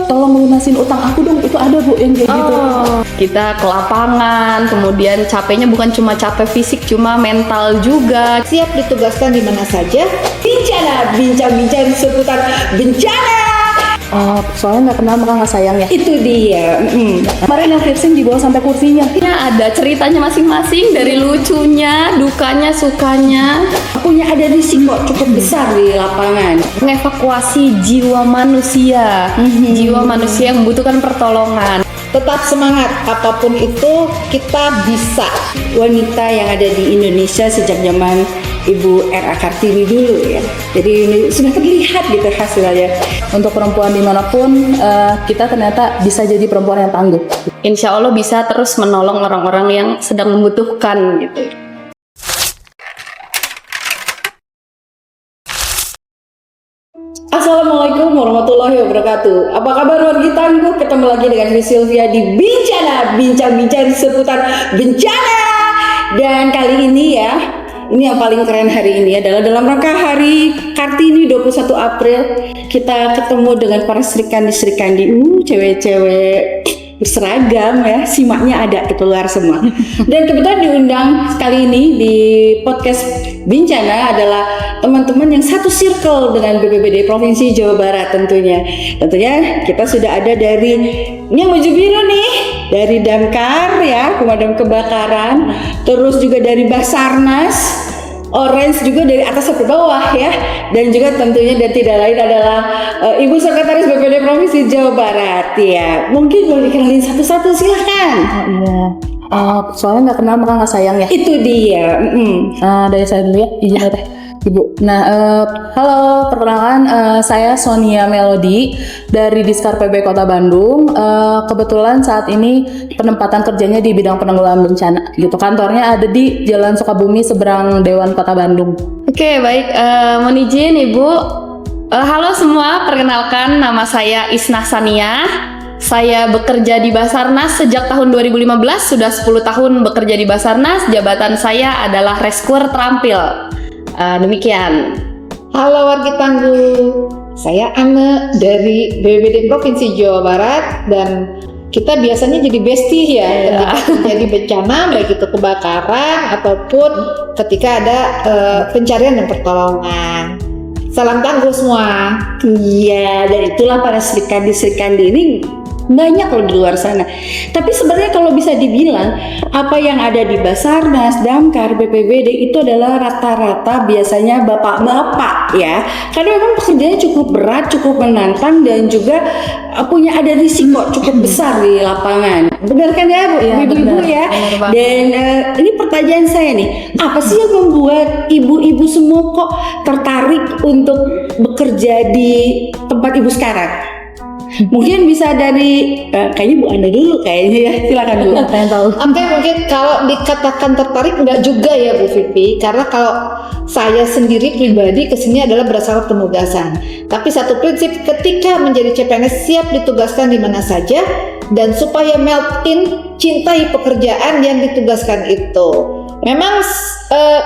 tolong lunasin utang aku dong, itu ada Bu yang kayak gitu. Kita ke lapangan, kemudian capeknya bukan cuma capek fisik, cuma mental juga. Siap ditugaskan di mana saja. Bincana, bincang-bincang seputar bencana. Soalnya nggak kenal maka nggak sayang ya. Itu dia. Kemarin yang piercing dibawa sampai kursinya. Ada ceritanya masing-masing, dari lucunya, dukanya, sukanya. Punya ada risiko cukup besar di lapangan. Mengevakuasi jiwa manusia, jiwa manusia yang membutuhkan pertolongan. Tetap semangat, apapun itu kita bisa. Wanita yang ada di Indonesia sejak zaman Ibu R.A. Kartini dulu ya. Jadi ini sudah terlihat gitu hasilnya. Untuk perempuan dimanapun, kita ternyata bisa jadi perempuan yang tangguh. Insya Allah bisa terus menolong orang-orang yang sedang membutuhkan gitu. Assalamualaikum warahmatullahi wabarakatuh. Apa kabar wargi tangguh? Ketemu lagi dengan Sylvia di Bincana, bincang-bincang seputar bencana. Dan kali ini ya, ini yang paling keren hari ini adalah dalam rangka Hari Kartini 21 April kita ketemu dengan para serikandi-serikandi, cewek-cewek berseragam ya, simaknya ada keluar semua. Dan kebetulan diundang kali ini di podcast Bincana adalah teman-teman yang satu circle dengan BPBD Provinsi Jawa Barat tentunya. Tentunya kita sudah ada dari ini yang baju biru nih, dari Damkar ya, Pemadam Kebakaran, terus juga dari Basarnas, Orange juga dari atas sampai bawah ya, dan juga tentunya dan tidak lain adalah Ibu Sekretaris BPD Provinsi Jawa Barat ya. Mungkin boleh dikenalin satu-satu, silahkan. Soalnya nggak kenal maka nggak sayang ya. Itu dia. Dari saya dulu ya, izin ya Teh, Ibu. Nah, halo, perkenalkan saya Sonia Melody dari Diskar PB Kota Bandung. Kebetulan saat ini penempatan kerjanya di bidang penanggulangan bencana gitu. Kantornya ada di Jalan Sukabumi seberang Dewan Kota Bandung. Oke, baik. Mohon izin Ibu. Halo semua, perkenalkan nama saya Isnah Sania. Saya bekerja di Basarnas sejak tahun 2015, sudah 10 tahun bekerja di Basarnas. Jabatan saya adalah rescuer terampil. Demikian. Halo wargi tangguh, saya Anne dari BPBD Provinsi Jawa Barat, dan kita biasanya jadi bestie ya ketika terjadi bencana, baik itu kebakaran ataupun ketika ada pencarian dan pertolongan. Salam tangguh semua. Iya, dan itulah para serikandi-serikandi ini banyak loh di luar sana. Tapi sebenarnya kalau bisa dibilang apa yang ada di Basarnas, Damkar, BPBD itu adalah rata-rata biasanya bapak-bapak ya. Karena memang pekerjaannya cukup berat, cukup menantang, dan juga punya ada risiko cukup besar di lapangan. Benar kan ya Bu? Ibu-ibu ya. Dan ini pertanyaan saya nih, apa sih yang membuat ibu-ibu semua kok tertarik untuk bekerja di tempat ibu sekarang? Mungkin bisa dari kayaknya Bu Anda dulu kayaknya ya, silakan Bu. Pengen tahu. Oke, mungkin kalau dikatakan tertarik enggak juga ya Bu Vivi, karena kalau saya sendiri pribadi kesini adalah berdasarkan penugasan. Tapi satu prinsip, ketika menjadi CPNS siap ditugaskan di mana saja, dan supaya melt in, cintai pekerjaan yang ditugaskan itu. Memang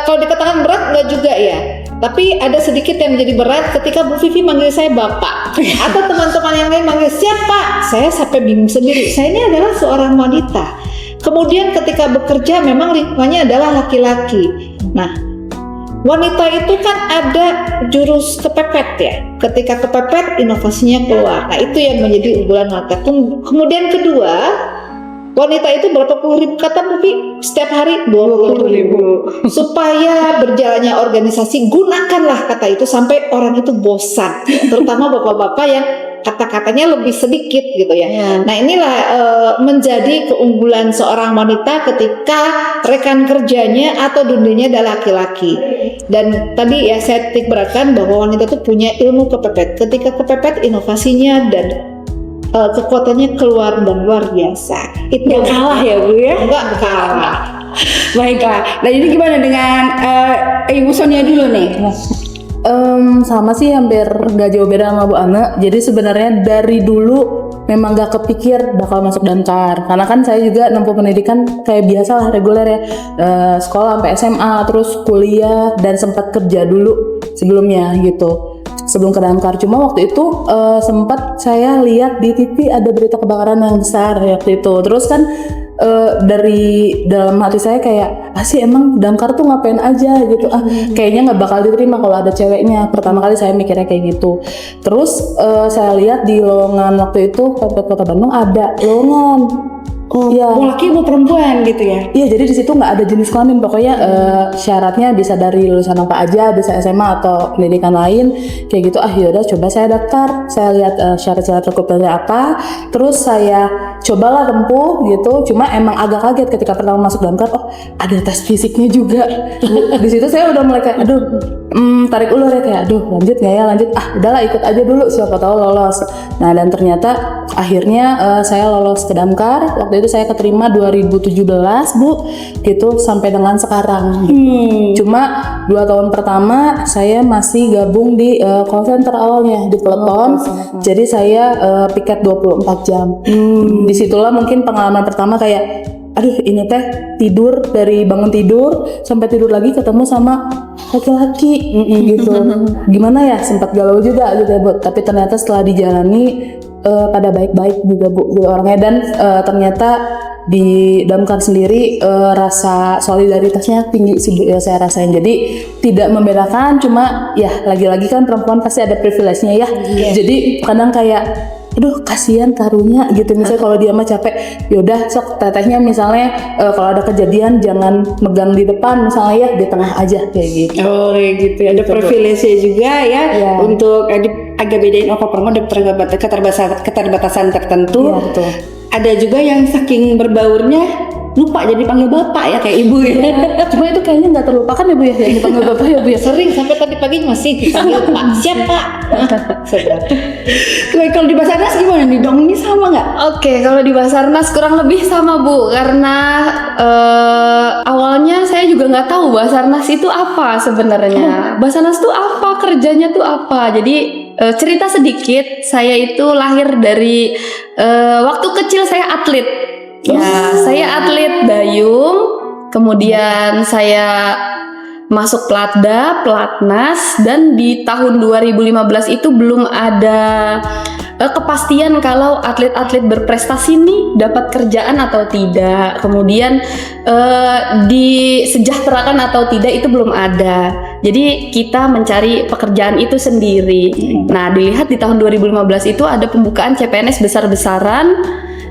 kalau dikatakan berat enggak juga ya. Tapi ada sedikit yang menjadi berat ketika Bu Vivi manggil saya Bapak atau teman-teman yang lain manggil siapa, saya sampai bingung sendiri. Saya ini adalah seorang wanita. Kemudian ketika bekerja memang lingkungannya adalah laki-laki. Nah, wanita itu kan ada jurus kepepet ya. Ketika kepepet, inovasinya keluar. Nah, itu yang menjadi unggulan wanita. Kemudian kedua, wanita itu berapa puluh ribu kata Bu Vivi? Setiap hari 20 ribu. Supaya berjalannya organisasi, gunakanlah kata itu sampai orang itu bosan. Terutama bapak-bapak yang kata-katanya lebih sedikit gitu ya. Nah, inilah menjadi keunggulan seorang wanita ketika rekan kerjanya atau dunianya adalah laki-laki. Dan tadi ya saya titik beratkan bahwa wanita itu punya ilmu kepepet. Ketika kepepet, inovasinya dan kekuatannya keluar dan luar biasa. Itu nggak kalah ya Bu ya? Nggak kalah. Baiklah. Nah, ini gimana dengan Ibu Sonia dulu nih? Sama sih, hampir nggak jauh beda sama Bu Ana. Jadi sebenarnya dari dulu memang gak kepikir bakal masuk Damkar, karena kan saya juga nempuh pendidikan kayak biasa lah, reguler ya, sekolah sampai SMA, terus kuliah, dan sempat kerja dulu sebelumnya gitu. sebelum ke damkar. Cuma waktu itu sempat saya lihat di TV ada berita kebakaran yang besar waktu itu. Terus kan dari dalam hati saya kayak sih emang damkar tuh ngapain aja gitu, kayaknya nggak bakal diterima kalau ada ceweknya. Pertama kali saya mikirnya kayak gitu. Terus saya lihat di lowongan waktu itu Pemkot Kota Bandung ada lowongan. Iya. Mau laki mau perempuan gitu ya? Iya, jadi di situ nggak ada jenis kelamin, pokoknya syaratnya bisa dari lulusan apa aja, bisa SMA atau pendidikan lain kayak gitu. Yaudah coba saya daftar, saya lihat syarat-syarat rekrutmennya apa, terus saya cobalah tempuh gitu. Cuma emang agak kaget ketika pertama masuk damkar, ada tes fisiknya juga. Di situ saya udah mulai kayak tarik ulur ya, kayak lanjut nggak ya, lanjut udahlah ikut aja dulu, siapa tahu lolos. Nah, dan ternyata akhirnya saya lolos ke damkar. Waktu itu saya keterima 2017 Bu, gitu sampai dengan sekarang. Cuma 2 tahun pertama saya masih gabung di call center awalnya, di telepon. Jadi saya piket 24 jam. Disitulah mungkin pengalaman pertama kayak ini teh tidur, dari bangun tidur sampai tidur lagi ketemu sama laki-laki gitu. Gimana ya, sempat galau juga gitu ya Bu, tapi ternyata setelah dijalani pada baik-baik juga Bu orangnya. Dan ternyata di damkar sendiri rasa solidaritasnya tinggi sih Bu ya, saya rasain. Jadi tidak membedakan, cuma ya lagi-lagi kan perempuan pasti ada privilege-nya ya. Jadi kadang kayak kasihan karunya gitu, misalnya kalau dia mah capek, yaudah sok tetehnya misalnya kalau ada kejadian jangan megang di depan misalnya ya, di tengah aja kayak gitu. Kayak gitu. Ada privilege juga ya, untuk agak bedain perempuan dan keterbatasan tertentu. Iya, betul. Ada juga yang saking berbaurnya lupa jadi panggil bapak ya, kayak ibu ya. Cuma itu kayaknya nggak terlupakan ya Bu ya, yang dipanggil bapak ya Bu ya. Sering sampai tadi pagi masih dipanggil Pak. Siapa? Kalau di Basarnas gimana nih dong? Ini sama nggak? Oke, kalau di Basarnas kurang lebih sama Bu, karena awalnya saya juga nggak tahu Basarnas itu apa sebenarnya. Basarnas itu apa, kerjanya tuh apa. Jadi cerita sedikit, saya itu lahir dari waktu kecil saya atlet. Ya, saya atlet dayung, kemudian saya masuk Platda, Platnas, dan di tahun 2015 itu belum ada kepastian kalau atlet-atlet berprestasi nih dapat kerjaan atau tidak, kemudian disejahterakan atau tidak itu belum ada. Jadi kita mencari pekerjaan itu sendiri. Nah, dilihat di tahun 2015 itu ada pembukaan CPNS besar-besaran,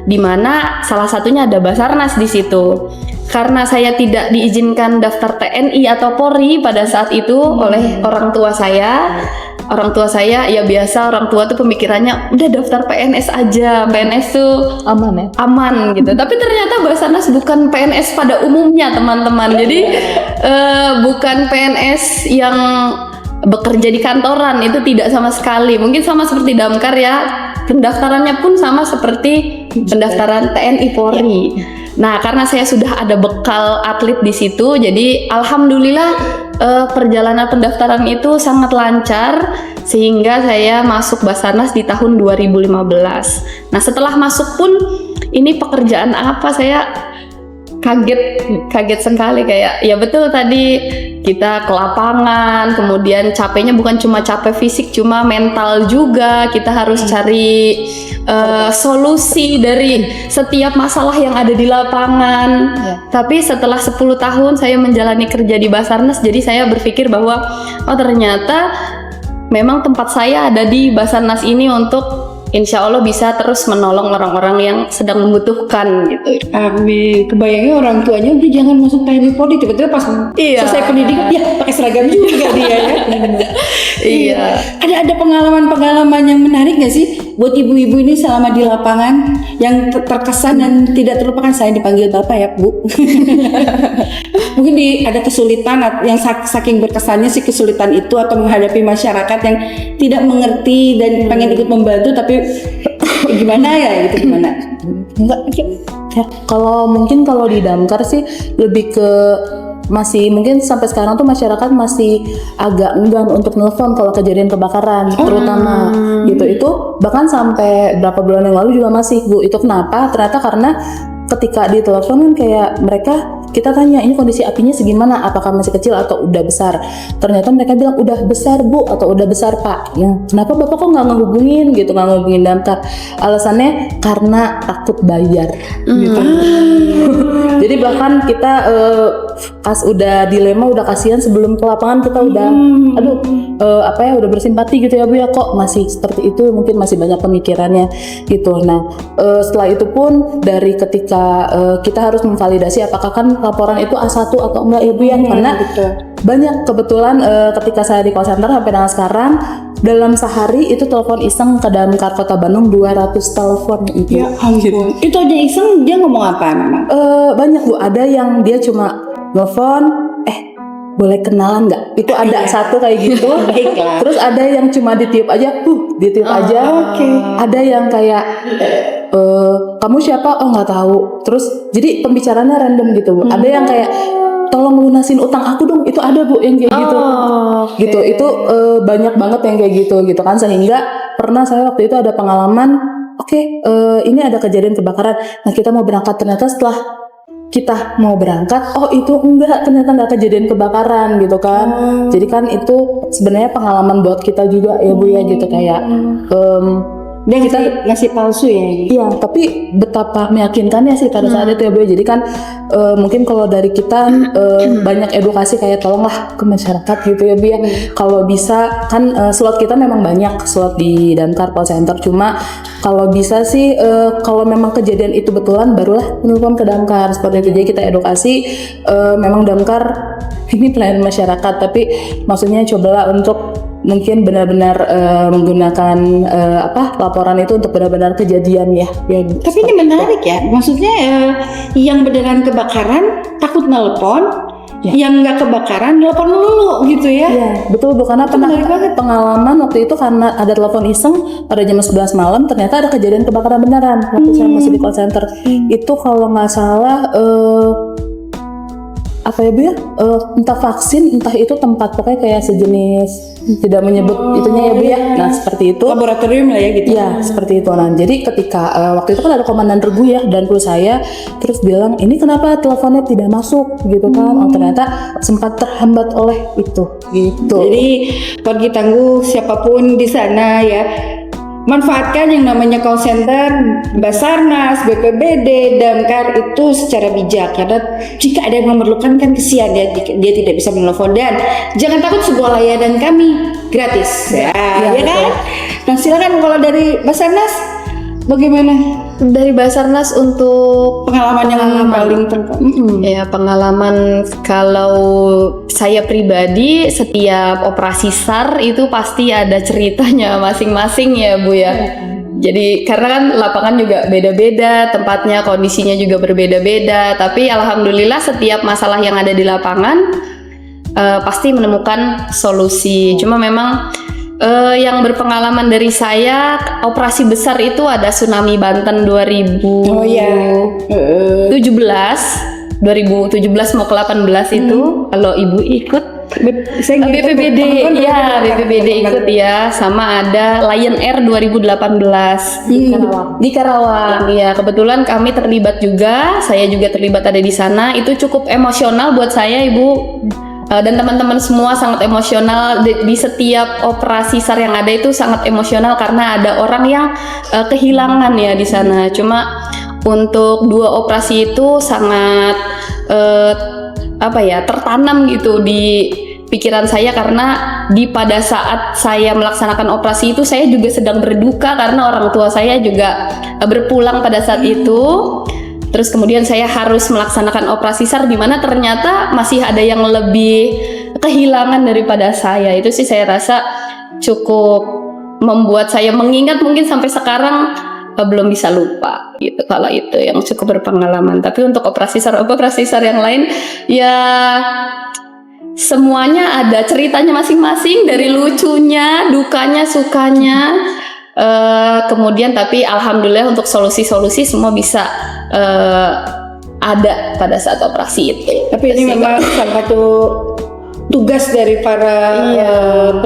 di mana salah satunya ada Basarnas di situ. Karena saya tidak diizinkan daftar TNI atau Polri pada saat itu oleh orang tua saya. Orang tua saya ya biasa, orang tua tuh pemikirannya udah daftar PNS aja, PNS tuh Aman ya? aman gitu. Tapi ternyata Basarnas bukan PNS pada umumnya teman-teman. Jadi bukan PNS yang bekerja di kantoran, itu tidak sama sekali. Mungkin sama seperti damkar ya, pendaftarannya pun sama seperti pendaftaran TNI Polri. Nah, karena saya sudah ada bekal atlet di situ, jadi alhamdulillah perjalanan pendaftaran itu sangat lancar sehingga saya masuk Basarnas di tahun 2015. Nah, setelah masuk pun ini pekerjaan apa, saya kaget sekali, kayak ya betul tadi kita ke lapangan, kemudian capeknya bukan cuma capek fisik, cuma mental juga. Kita harus cari solusi dari setiap masalah yang ada di lapangan. Tapi setelah 10 tahun saya menjalani kerja di Basarnas, jadi saya berpikir bahwa ternyata memang tempat saya ada di Basarnas ini untuk insya Allah bisa terus menolong orang-orang yang sedang membutuhkan gitu. Amin. Kebayangnya orang tuanya udah jangan masuk TNI Polri, tiba-tiba pas selesai pendidikan ya pakai seragam juga dia ya. Iya. Ada pengalaman-pengalaman yang menarik nggak sih buat ibu-ibu ini selama di lapangan yang terkesan dan tidak terlupakan? Saya dipanggil bapak ya Bu. Mungkin ada kesulitan yang saking berkesannya si kesulitan itu, atau menghadapi masyarakat yang tidak mengerti dan pengen ikut membantu tapi gimana ya gitu, gimana? Enggak ya, kalau di damkar sih lebih ke masih mungkin sampai sekarang tuh masyarakat masih agak enggan untuk nelfon kalau kejadian kebakaran terutama gitu. Itu bahkan sampai berapa bulan yang lalu juga masih Bu. Itu kenapa? Ternyata karena ketika ditelepon kan kayak mereka kita tanya ini kondisi apinya segimana, apakah masih kecil atau udah besar. Ternyata mereka bilang udah besar Bu atau udah besar Pak. Ya, kenapa Bapak kok nggak ngehubungin gitu, nggak ngehubungin damkar? Alasannya karena takut bayar gitu. Jadi bahkan kita pas udah dilema, udah kasihan sebelum ke lapangan kita udah udah bersimpati gitu ya Bu ya, kok masih seperti itu, mungkin masih banyak pemikirannya gitu. Nah setelah itu pun dari ketika kita harus memvalidasi apakah kan laporan itu A1 atau enggak ya Bu ya, karena banyak kebetulan ketika saya di call center sampai dengan sekarang dalam sehari itu telepon iseng ke Damkar Kota Bandung 200 telepon itu. Ya ampun. Itu aja iseng, dia ngomong apa memang? Banyak Bu, ada yang dia cuma nelfon, boleh kenalan nggak? Itu ada satu kayak gitu. Baiklah. Terus ada yang cuma ditiup aja, ditiup aja. Ada yang kayak kamu siapa? Oh nggak tahu. Terus jadi pembicaraannya random gitu Bu. Ada yang kayak tolong lunasin utang aku dong. Itu ada Bu yang kayak gitu. Gitu. Itu banyak banget yang kayak gitu kan, sehingga pernah saya waktu itu ada pengalaman. Ini ada kejadian kebakaran. Nah kita mau berangkat, ternyata setelah kita mau berangkat, ternyata nggak kejadian kebakaran gitu kan. Jadi kan itu sebenarnya pengalaman buat kita juga ya Bu ya, gitu kayak Dia ngasih palsu ya? Iya, tapi betapa meyakinkannya sih pada saat itu ya Bu. Jadi kan mungkin kalau dari kita banyak edukasi kayak tolonglah ke masyarakat gitu ya Bu ya. Kalau bisa kan slot kita memang banyak, slot di Damkar call center. Cuma kalau bisa sih kalau memang kejadian itu betulan barulah menelpon ke Damkar seperti itu. Jadi kita edukasi memang Damkar ini pelayanan masyarakat, tapi maksudnya cobalah untuk mungkin benar-benar menggunakan laporan itu untuk benar-benar kejadian ya. Tapi ini menarik ya, maksudnya yang beneran kebakaran takut nelpon, yang nggak kebakaran nelpon dulu gitu ya. Iya, betul Bu, karena pernah pengalaman waktu itu karena ada telepon iseng pada jam 11 malam, ternyata ada kejadian kebakaran beneran waktu saya masih di call center. Itu kalau nggak salah entah vaksin, entah itu tempat pokoknya kayak sejenis, tidak menyebut itunya ya Bu ya. Nah seperti itu. Laboratorium lah ya gitu. Ya seperti itu. Nah jadi ketika waktu itu kan ada komandan regu ya dan kru saya, terus bilang ini kenapa teleponnya tidak masuk gitu kan. Oh ternyata sempat terhambat oleh itu gitu. Jadi pergi tangguh siapapun di sana ya, manfaatkan yang namanya call center, Basarnas, BPBD, Damkar itu secara bijak, karena jika ada yang memerlukan kan kesian dia tidak bisa menelpon. Dan jangan takut, sebuah layanan kami gratis ya kan. Nah silakan kalau dari Basarnas bagaimana? Dari Basarnas untuk Pengalaman yang paling ya, pengalaman kalau saya pribadi setiap operasi SAR itu pasti ada ceritanya masing-masing ya Bu ya. Jadi karena kan lapangan juga beda-beda, tempatnya, kondisinya juga berbeda-beda, tapi alhamdulillah setiap masalah yang ada di lapangan pasti menemukan solusi. Cuma memang yang berpengalaman dari saya, operasi besar itu ada tsunami Banten 2017 mau ke 18 itu. Kalau Ibu ikut BPBD, ya BPBD ikut ya, sama ada Lion Air 2018 di Karawang. Ya kebetulan kami terlibat juga, saya juga terlibat ada di sana. Itu cukup emosional buat saya Ibu. Dan teman-teman semua sangat emosional di setiap operasi SAR yang ada itu sangat emosional karena ada orang yang kehilangan ya di sana. Cuma untuk 2 operasi itu sangat tertanam gitu di pikiran saya, karena pada saat saya melaksanakan operasi itu saya juga sedang berduka karena orang tua saya juga berpulang pada saat itu. Terus kemudian saya harus melaksanakan operasi SAR di mana ternyata masih ada yang lebih kehilangan daripada saya. Itu sih saya rasa cukup membuat saya mengingat, mungkin sampai sekarang belum bisa lupa gitu. Kalau itu yang cukup berpengalaman. Tapi untuk operasi SAR yang lain ya semuanya ada ceritanya masing-masing, dari lucunya, dukanya, sukanya. Kemudian tapi alhamdulillah untuk solusi-solusi semua bisa ada pada saat operasi itu. Tapi ini memang salah satu tugas dari para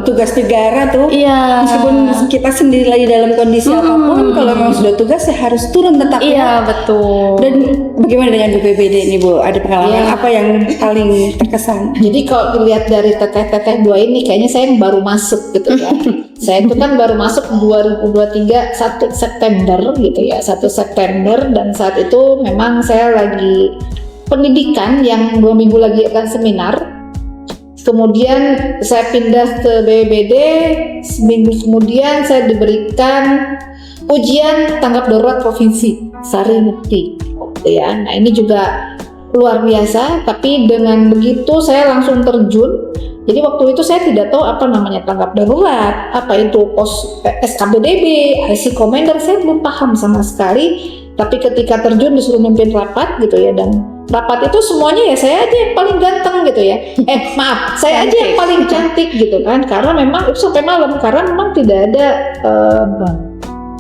petugas negara tuh. Iya. Meskipun kita sendiri lagi dalam kondisi apapun, kalau memang sudah tugas ya harus turun tetap. Iya, betul. Dan bagaimana dengan BPBD ini Bu? Ada pengalaman apa yang paling terkesan? Jadi kalau dilihat dari teteh-teteh dua ini, kayaknya saya yang baru masuk gitu ya. Saya itu kan baru masuk 2023 1 September gitu ya, 1 September, dan saat itu memang saya lagi pendidikan yang 2 minggu lagi akan seminar. Kemudian saya pindah ke BPBD, seminggu kemudian saya diberikan ujian tanggap darurat provinsi Sari Mukti, ya. Nah ini juga luar biasa, tapi dengan begitu saya langsung terjun. Jadi waktu itu saya tidak tahu apa namanya tanggap darurat, apa itu SKBDB, IC Commander, saya belum paham sama sekali. Tapi ketika terjun disuruh memimpin rapat gitu ya, dan rapat itu semuanya ya saya aja yang paling ganteng gitu ya. Maaf, saya aja yang paling cantik gitu kan, karena memang itu sampai malam, karena memang tidak ada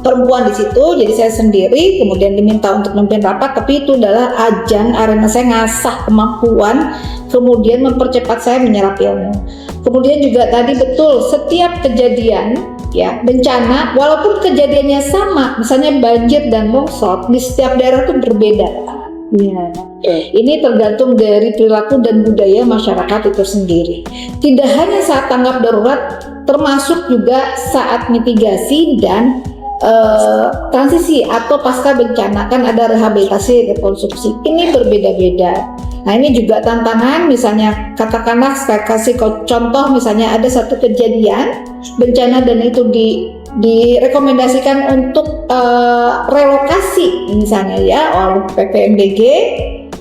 perempuan di situ, jadi saya sendiri kemudian diminta untuk memimpin rapat. Tapi itu adalah ajang arena saya ngasah kemampuan, kemudian mempercepat saya menyerap ilmu. Kemudian juga tadi betul, setiap kejadian ya bencana, walaupun kejadiannya sama, misalnya banjir dan longsor, di setiap daerah itu berbeda. Ya. Ini tergantung dari perilaku dan budaya masyarakat itu sendiri. Tidak hanya saat tanggap darurat, termasuk juga saat mitigasi dan transisi atau pasca bencana, kan ada rehabilitasi, rekonstruksi. Ini berbeda-beda. Nah ini juga tantangan, misalnya katakanlah saya kasih contoh, misalnya ada satu kejadian bencana dan itu direkomendasikan untuk relokasi misalnya ya oleh PPMBG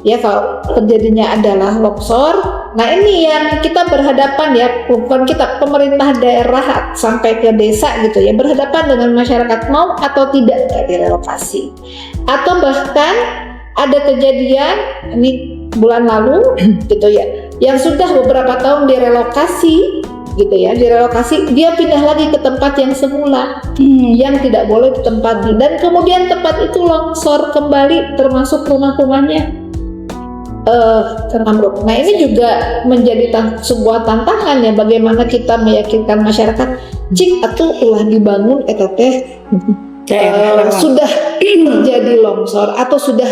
ya, kalau terjadinya adalah longsor. Nah ini yang kita berhadapan ya, bukan kita, pemerintah daerah sampai ke desa gitu ya, berhadapan dengan masyarakat mau atau tidak direlokasi. Atau bahkan ada kejadian ini bulan lalu gitu ya, yang sudah beberapa tahun direlokasi gitu ya, direlokasi, dia pindah lagi ke tempat yang semula yang tidak boleh ditempati, dan kemudian tempat itu longsor kembali, termasuk rumah-rumahnya terhambat. Nah ini juga menjadi sebuah tantangan ya, bagaimana kita meyakinkan masyarakat jika itu telah dibangun sudah terjadi longsor atau sudah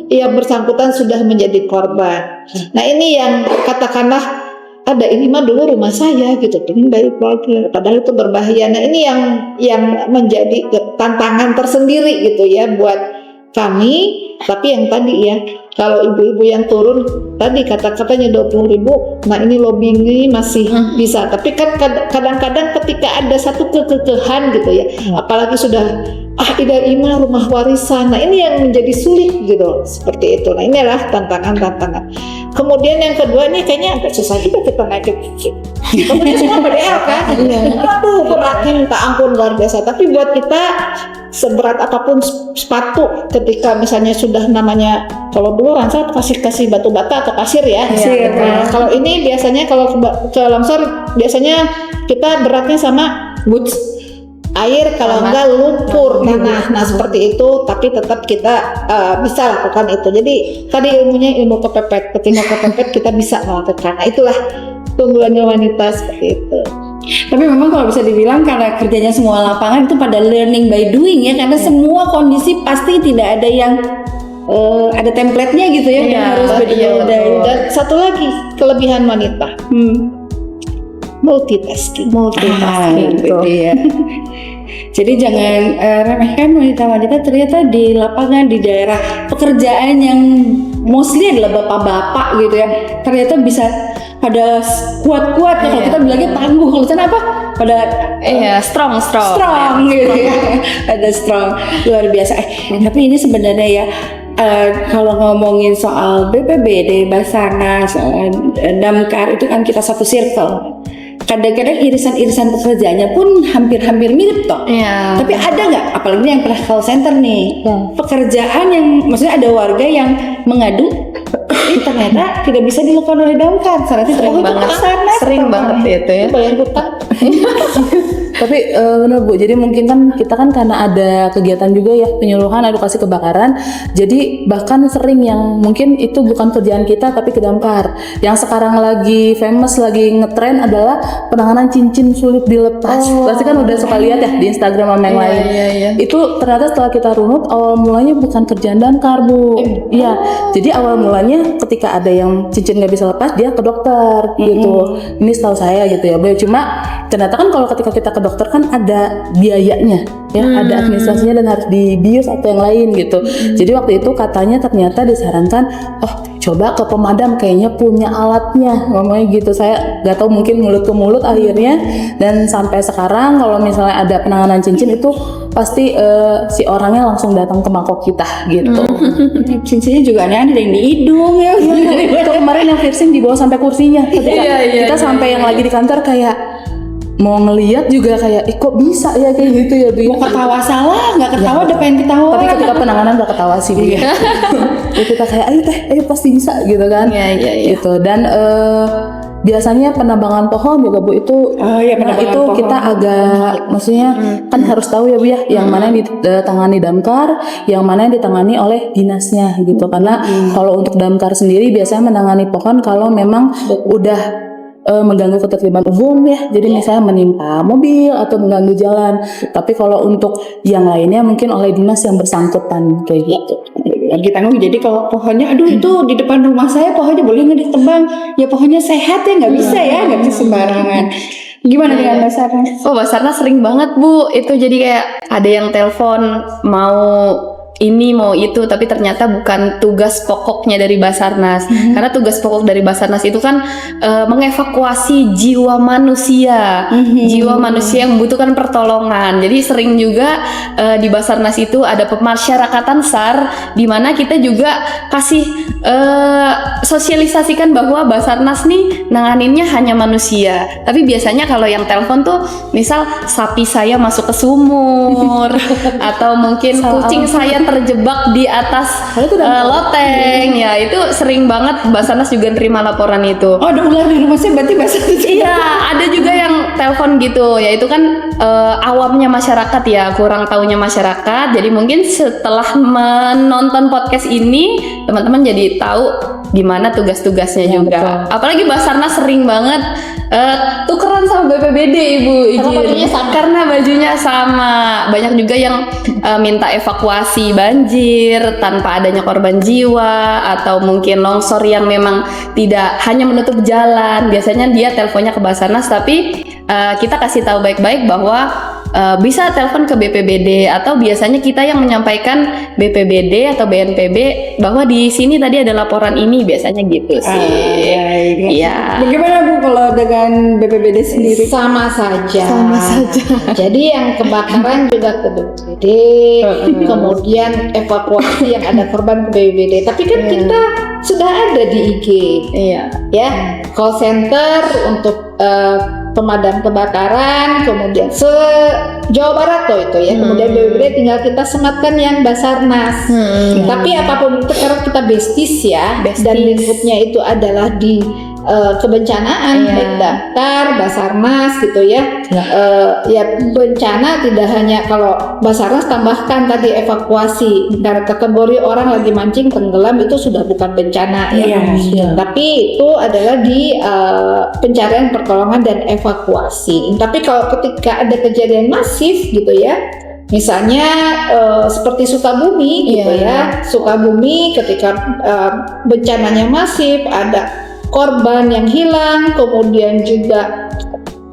yang bersangkutan sudah menjadi korban. Nah ini yang katakanlah ada, ini mah dulu rumah saya gitu, ini baik keluarga, padahal itu berbahaya. Nah ini yang menjadi tantangan tersendiri gitu ya buat kami. Tapi yang tadi ya, kalau ibu-ibu yang turun tadi kata-katanya 20.000, nah ini lobbying ini masih bisa. Tapi kan kadang-kadang ketika ada satu kekekahan gitu ya, apalagi sudah dari imah rumah warisan, nah ini yang menjadi sulit gitu, seperti itu. Nah ini adalah tantangan. Kemudian yang kedua ini kayaknya agak susah juga kita naikin. Kemudian semua PDL kan, aduh beratnya minta ampun luar biasa. Tapi buat kita seberat apapun sepatu, ketika misalnya sudah namanya, kalau dulu ransel kasih batu bata atau pasir ya. Nah, kalau ini biasanya kalau ke longsor biasanya kita beratnya sama boots, air, kalau enggak lumpur tanah. Nah seperti itu, tapi tetap kita bisa lakukan itu. Jadi tadi ilmunya ilmu kepepet, ketika kepepet kita bisa melakukan. Nah itulah keunggulannya wanita seperti itu. Tapi memang kalau bisa dibilang karena kerjanya semua lapangan itu pada learning by doing ya, karena semua kondisi pasti tidak ada yang ada template-nya gitu ya, yang harus beda-beda. Dan satu lagi kelebihan wanita, multitasking gitu ya. Jadi jangan remehkan wanita-wanita, ternyata di lapangan, di daerah pekerjaan yang mostly adalah bapak-bapak gitu ya, ternyata bisa pada kuat-kuat ya. Kalau kita bilangnya tangguh, kalau sana apa? Pada strong gitu ya. Ada strong, luar biasa. Tapi ini sebenarnya ya, kalau ngomongin soal BPBD, Basarnas, Damkar, itu kan kita satu circle. Kadang-kadang irisan-irisan pekerjaannya pun hampir-hampir mirip toh. Tapi ada nggak, apalagi yang pernah call center nih, pekerjaan yang maksudnya ada warga yang mengadu Tapi ternyata tidak bisa dilakukan oleh damkar. Ternyata Sering banget, sering banget itu ya. Bayar hutang. Tapi benar Bu, jadi mungkin kan kita kan karena ada kegiatan juga ya penyuluhan edukasi kebakaran, jadi bahkan sering yang mungkin itu bukan kerjaan kita tapi ke damkar. Yang sekarang lagi famous, lagi ngetren adalah penanganan cincin sulit dilepas. Pasti kan udah suka lihat ya di Instagram sama yang lain. Itu ternyata setelah kita runut awal mulanya bukan kerjaan damkar Bu. Iya, jadi awal mulanya ketika ada yang cincin nggak bisa lepas dia ke dokter gitu. Ini setahu saya gitu ya Bu. Cuma ternyata kan kalau ketika kita ke dokter kan ada biayanya ya, ada administrasinya dan harus dibius atau yang lain gitu. Jadi waktu itu katanya ternyata disarankan, oh coba ke pemadam kayaknya punya alatnya, ngomongnya gitu. Saya nggak tahu, mungkin mulut ke mulut akhirnya, dan sampai sekarang kalau misalnya ada penanganan cincin itu pasti si orangnya langsung datang ke mangkok kita gitu. Cincinnya juga ada yang di hidung ya. Itu kemarin yang piercing dibawa sampai kursinya ketika kita sampai yang lagi di kantor kayak mau ngeliat juga kayak, kok bisa ya kayak gitu ya Bu. Mau ketawa salah, nggak ketawa udah pengen ketawa. Tapi ketika penanganan gak ketawa sih Bu. Ya kita kayak, ayo pasti bisa gitu kan. Gitu. Dan biasanya penambangan pohon juga Bu itu, penambangan itu pohon. kita agak, maksudnya kan harus tahu ya Bu ya, yang mana yang ditangani damkar, yang mana yang ditangani oleh dinasnya gitu. Karena kalau untuk damkar sendiri biasanya menangani pohon kalau memang udah mengganggu ketertiban umum ya, jadi misalnya menimpa mobil atau mengganggu jalan. Tapi kalau untuk yang lainnya mungkin oleh dinas yang bersangkutan kayak gitu. Lagi tanggung. Jadi kalau pohonnya, aduh itu di depan rumah saya pohonnya boleh nggak ditebang? Ya pohonnya sehat ya, nggak bisa ya, nggak bisa sembarangan. Gimana dengan Basarnas? Oh, Basarnas sering banget Bu. Itu jadi kayak ada yang telepon mau ini mau itu, tapi ternyata bukan tugas pokoknya dari Basarnas. Karena tugas pokok dari Basarnas itu kan mengevakuasi jiwa manusia, jiwa manusia yang membutuhkan pertolongan. Jadi sering juga di Basarnas itu ada pemasyarakatan SAR, di mana kita juga kasih sosialisasikan bahwa Basarnas nih nanganinnya hanya manusia. Tapi biasanya kalau yang telepon tuh, misal sapi saya masuk ke sumur atau mungkin kucing saya terjebak di atas loteng, ya itu sering banget Basarnas juga nerima laporan itu. Oh, ada ular di rumah saya, berarti Basarnas. Iya, ada juga yang telepon gitu. Ya itu kan awamnya masyarakat ya, kurang taunya masyarakat. Jadi mungkin setelah menonton podcast ini, teman-teman jadi tahu gimana tugas-tugasnya juga. Betul. Apalagi Basarnas sering banget tukeran sama BPBD Ibu izin. Karena bajunya sama. Banyak juga yang minta evakuasi banjir tanpa adanya korban jiwa, atau mungkin longsor yang memang tidak hanya menutup jalan. Biasanya dia teleponnya ke Basarnas, tapi kita kasih tahu baik-baik bahwa bisa telepon ke BPBD, atau biasanya kita yang menyampaikan BPBD atau BNPB bahwa di sini tadi ada laporan ini, biasanya gitu sih. Iya. Bagaimana Bu kalau dengan BPBD sendiri? Sama saja. Jadi yang kebakaran juga ke BPBD, kemudian evakuasi yang ada korban ke BPBD. Tapi kan kita sudah ada di IG, ya, call center untuk pemadam kebakaran, kemudian Jawa Barat loh itu ya. Kemudian BPBD tinggal kita sematkan yang Basarnas. Tapi apapun itu karena kita besties ya, dan lingkupnya itu adalah di kebencanaan, baik damkar, Basarnas gitu ya. Ya bencana tidak hanya, kalau Basarnas tambahkan tadi evakuasi, dari kategori orang lagi mancing tenggelam itu sudah bukan bencana ya. Tapi itu adalah di pencarian, pertolongan dan evakuasi. Tapi kalau ketika ada kejadian masif gitu ya, misalnya seperti Sukabumi gitu ya, Sukabumi ketika bencananya masif, ada korban yang hilang, kemudian juga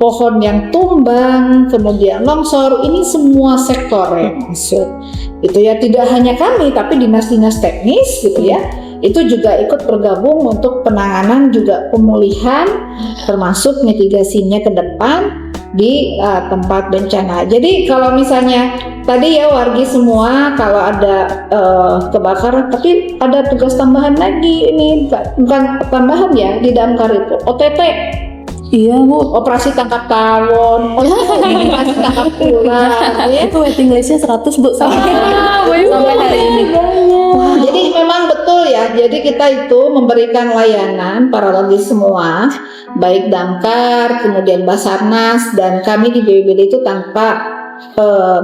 pohon yang tumbang, kemudian longsor, ini semua sektor yang masuk. Itu ya, tidak hanya kami, tapi dinas-dinas teknis gitu ya, itu juga ikut bergabung untuk penanganan juga pemulihan, termasuk mitigasinya ke depan di tempat bencana. Jadi kalau misalnya tadi ya wargi semua, kalau ada kebakaran, tapi ada tugas tambahan lagi, ini bukan tambahan ya di damkar itu, OTT. Iya Bu, operasi tangkap tawon, operasi tangkap ular, ya. Itu waiting listnya 100 Bu sampai hari ini. Jadi memang betul ya, jadi kita itu memberikan layanan para logis semua, baik damkar, kemudian Basarnas, dan kami di BPBD itu tanpa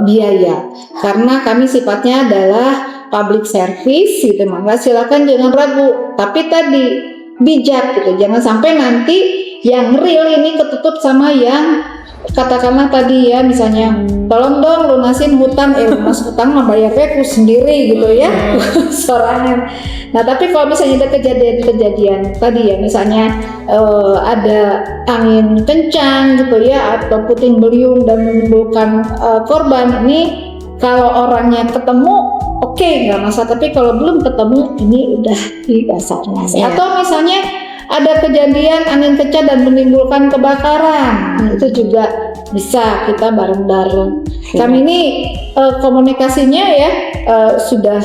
biaya, karena kami sifatnya adalah public service gitu. Maka silakan jangan ragu, tapi tadi bijak gitu, jangan sampai nanti yang real ini ketutup sama yang katakanlah tadi ya, misalnya tolong dong lunasin hutang, lunas hutang mah bayarnya aku sendiri gitu ya, sorangan. Nah tapi kalau misalnya ada kejadian tadi ya, misalnya ada angin kencang gitu ya, atau puting beliung dan menimbulkan korban, ini kalau orangnya ketemu oke, nggak masalah, tapi kalau belum ketemu ini udah di Basarnas. Atau misalnya ada kejadian angin kencang dan menimbulkan kebakaran, itu juga bisa kita bareng-bareng. Kami ini komunikasinya ya sudah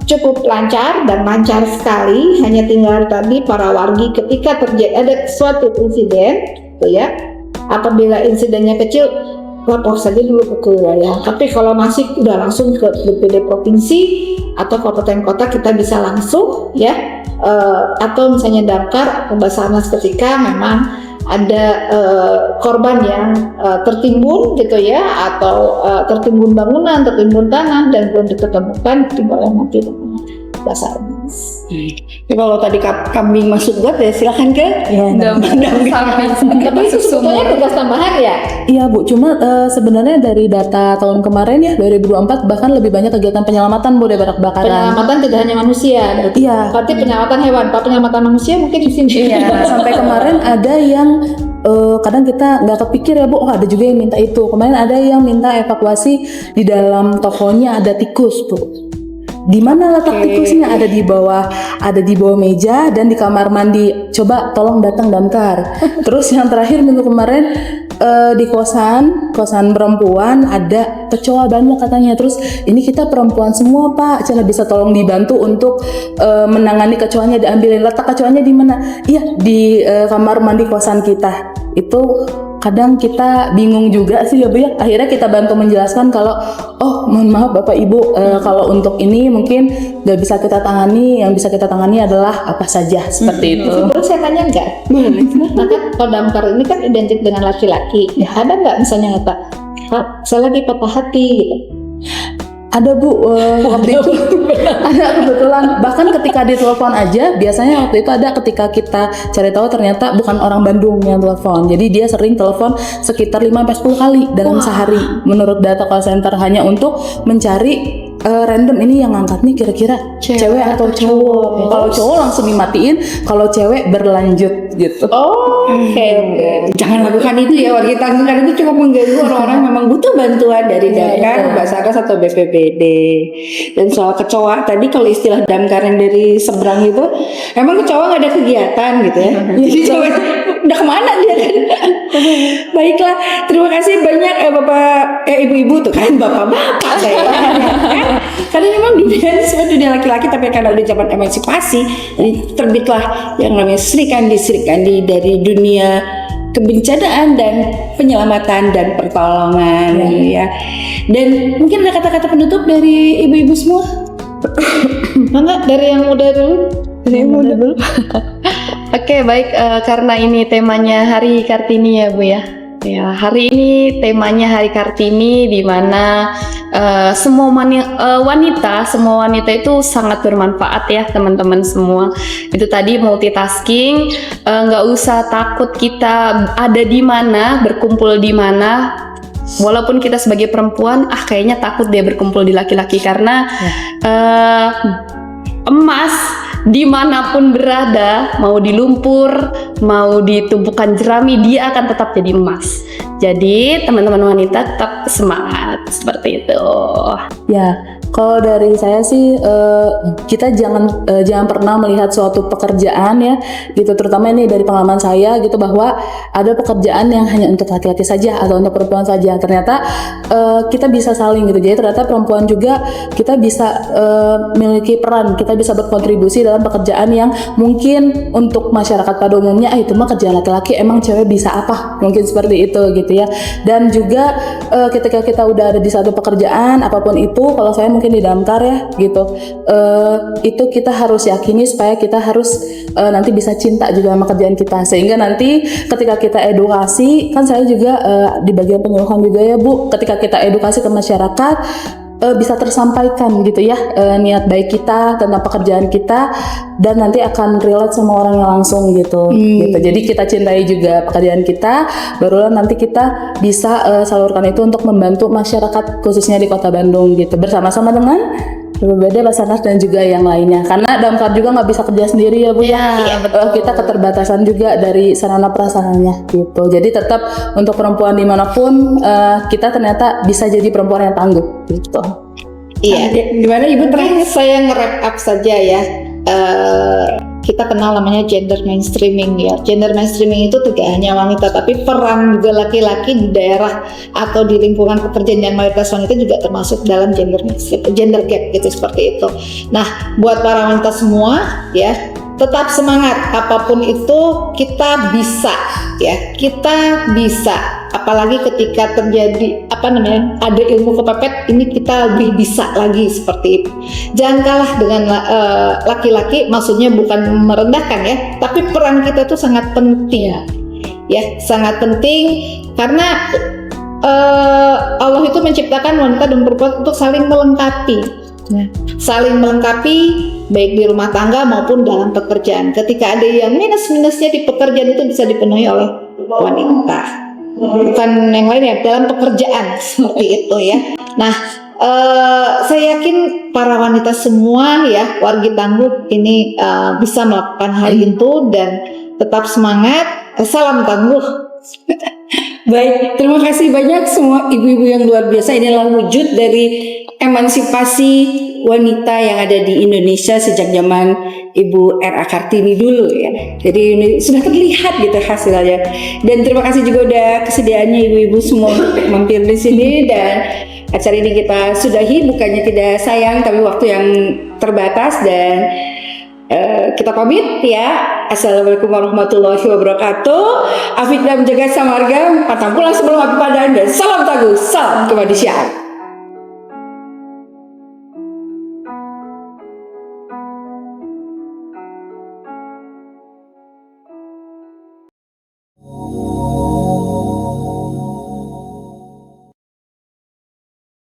cukup lancar dan lancar sekali. Hanya tinggal tadi para wargi ketika terjadi ada suatu insiden, gitu ya. Apabila insidennya kecil, lapor saja dulu ke wilayah. Tapi kalau masih udah langsung ke BPD provinsi atau kabupaten kota, kita bisa langsung ya. Atau misalnya damkar ke Basarnas ketika memang ada korban yang tertimbun gitu ya, atau tertimbun bangunan, tertimbun tanah dan belum diketemukan, dibawa nanti Basarnas. Kalau tadi kambing masuk got ya silahkan ke Tapi itu sebetulnya tugas tambahan ya? Iya Bu, cuma sebenarnya dari data tahun kemarin ya 2024 bahkan lebih banyak kegiatan penyelamatan Bu daripada kebakaran. Penyelamatan tidak hanya manusia, Iya. berarti penyelamatan hewan. Kalau penyelamatan manusia mungkin di sini. Iya, sampai kemarin ada yang kadang kita nggak kepikir ya Bu, oh ada juga yang minta itu. Kemarin ada yang minta evakuasi di dalam tokonya ada tikus Bu. Di mana letak tikusnya? Ada di bawah meja dan di kamar mandi. Coba tolong datang damkar. Terus yang terakhir minggu kemarin di kosan perempuan ada kecoa banyak katanya. Terus ini kita perempuan semua Pak, Cina bisa tolong dibantu untuk menangani kecoanya, diambilin. Letak kecoanya di mana? Iya di kamar mandi kosan kita. Itu kadang kita bingung juga sih ya Bu ya. Akhirnya kita bantu menjelaskan kalau mohon maaf Bapak Ibu, kalau untuk ini mungkin nggak bisa kita tangani, yang bisa kita tangani adalah apa saja seperti itu. Boleh saya tanya nggak? Nah kan kalau damkar ini kan identik dengan laki-laki. Ya, ada nggak misalnya kata, Pak, saya lagi patah hati gitu. Ada Bu, waktu itu ada kebetulan, bahkan ketika ditelepon aja, biasanya waktu itu ada ketika kita cari tahu ternyata bukan orang Bandung yang telepon. Jadi dia sering telepon sekitar 5-10 kali dalam sehari menurut data call center, hanya untuk mencari random ini yang ngangkat nih kira-kira cewek atau cowok. Kalau cowok langsung dimatiin, kalau cewek berlanjut gitu. Oke. Jangan lakukan itu ya warga tanggung, karena itu cukup mengganggu orang-orang memang butuh bantuan dari damkar, Basarnas atau BPBD. Dan soal kecoa tadi, kalau istilah damkar yang dari seberang itu, emang kecoa nggak ada kegiatan gitu ya. Jadi coba udah kemana dia kan? Baiklah, terima kasih banyak Bapak ibu-ibu tuh kan, bapak-bapak saya. Karena memang dunia semua dunia laki-laki, tapi karena udah zaman emansipasi, jadi terbitlah yang namanya Sri Kandi dari dunia kebencanaan dan penyelamatan dan pertolongan ya. Dan mungkin ada kata-kata penutup dari ibu-ibu semua. Mana dari yang muda dulu? Oke, baik, karena ini temanya Hari Kartini ya Bu ya. Ya, hari ini temanya Hari Kartini, di mana semua wanita itu sangat bermanfaat ya teman-teman semua. Itu tadi multitasking, nggak usah takut kita ada di mana, berkumpul di mana. Walaupun kita sebagai perempuan, kayaknya takut dia berkumpul di laki-laki, karena emas dimanapun berada, mau di lumpur, mau di tumpukan jerami, dia akan tetap jadi emas. Jadi teman-teman wanita tetap semangat seperti itu. Ya, kalau dari saya sih kita jangan pernah melihat suatu pekerjaan ya gitu, terutama ini dari pengalaman saya gitu, bahwa ada pekerjaan yang hanya untuk laki-laki saja atau untuk perempuan saja. Ternyata kita bisa saling gitu. Jadi ternyata perempuan juga kita bisa memiliki peran, kita bisa berkontribusi dalam pekerjaan yang mungkin untuk masyarakat pada umumnya itu mah kerjaan laki-laki, emang cewek bisa apa, mungkin seperti itu gitu ya. Dan juga ketika kita udah ada di satu pekerjaan apapun itu, kalau saya mungkin di damkar ya gitu. Itu kita harus yakini supaya kita harus nanti bisa cinta juga sama kerjaan kita, sehingga nanti ketika kita edukasi, kan saya juga di bagian penyuluhan juga ya Bu, ketika kita edukasi ke masyarakat bisa tersampaikan gitu ya niat baik kita tentang pekerjaan kita, dan nanti akan relate sama orangnya langsung gitu. Gitu. Jadi kita cintai juga pekerjaan kita, barulah nanti kita bisa salurkan itu untuk membantu masyarakat khususnya di Kota Bandung gitu, bersama-sama dengan BPBD, Basarnas dan juga yang lainnya. Karena damkar juga nggak bisa kerja sendiri ya Bu ya. Iya, betul. Kita keterbatasan juga dari sarana prasarannya gitu. Jadi tetap untuk perempuan dimanapun kita ternyata bisa jadi perempuan yang tangguh gitu. Iya. Gimana Ibu terakhir? Saya nge-wrap up saja ya. Kita kenal namanya gender mainstreaming ya. Gender mainstreaming itu tidak hanya wanita, tapi peran juga laki-laki di daerah atau di lingkungan pekerjaan yang mayoritas wanita juga termasuk dalam gender gap gitu, seperti itu. Nah, buat para wanita semua ya, tetap semangat, apapun itu kita bisa ya, kita bisa. Apalagi ketika terjadi ada ilmu kepepet, ini kita lebih bisa lagi seperti itu. Jangan kalah dengan laki-laki, maksudnya bukan merendahkan ya, tapi peran kita tuh sangat penting ya, sangat penting karena Allah itu menciptakan wanita dan perempuan untuk saling melengkapi. Saling melengkapi baik di rumah tangga maupun dalam pekerjaan. Ketika ada yang minus-minusnya di pekerjaan, itu bisa dipenuhi oleh wanita, bukan yang lain ya, dalam pekerjaan seperti itu ya. Nah, saya yakin para wanita semua ya, wargi tangguh ini bisa melakukan hal itu dan tetap semangat. Salam tangguh. Baik, terima kasih banyak semua ibu-ibu yang luar biasa. Inilah wujud dari emansipasi wanita yang ada di Indonesia sejak zaman Ibu R.A. Kartini dulu ya. Jadi ini sudah terlihat gitu hasilnya. Dan terima kasih juga udah kesediaannya ibu-ibu semua untuk mampir di sini, dan acara ini kita sudahi, bukannya tidak sayang tapi waktu yang terbatas, dan kita pamit ya. Assalamualaikum warahmatullahi wabarakatuh. Afik dan menjaga samarga, pantang pulang sebelum api padam, dan salam tangguh, salam kemanusiaan.